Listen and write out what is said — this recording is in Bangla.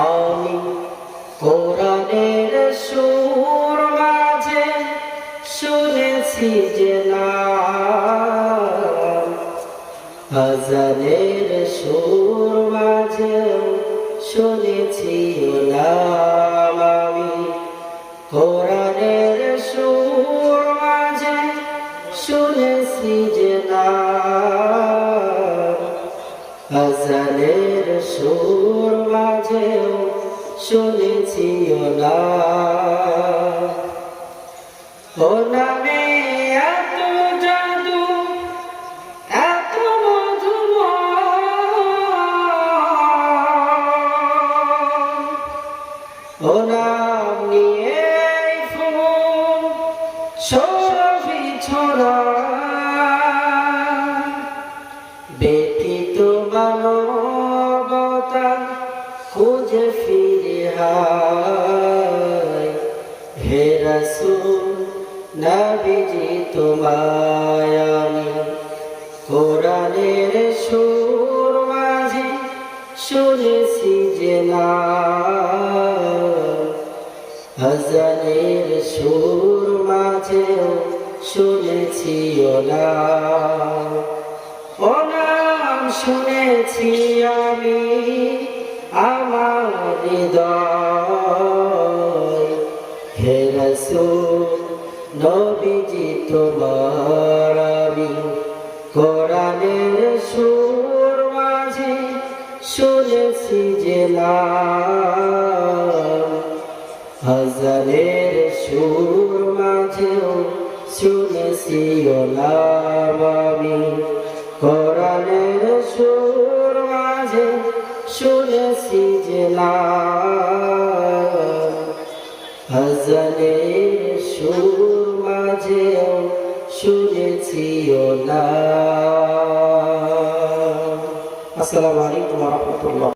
আমি কোরআনের সুর মাঝে শুনেছি যে নাম, আযানের সুর মাঝে শুনেছি নাম। আমি কোরআনের সুর মাঝে শুনেছি যে নাম, আযানের সুর মাঝেও শুনেছি নাম। ও নামে এত জাদু, এত মধুময়, ও নাম নিয়ে ফুল শোভি ছড়ায়। ব্যতীত মানবতা খুঁজে ফিরে হায়, হে রাসূল নবীজি তোমায় আমি কোরআনের সুর মাঝে শুনেছি যে নাম, আযানের সুর মাঝেও শুনেছি নাম। ও নাম শুনেছি আমি আমার হৃদয়, হে রাসূল নবীজি তোমার আমি কোরআনের সুর মাঝে শুনেছি যে নাম, আযানের সুর মাঝেও শুনেছি নাম। আমি কোরআনের সুর মাঝে শুনেছি যে নাম, আযানের সুর মাঝেও শুনেছি নাম। আসসালামু আলাইকুম ওয়া রাহমাতুল্লাহ।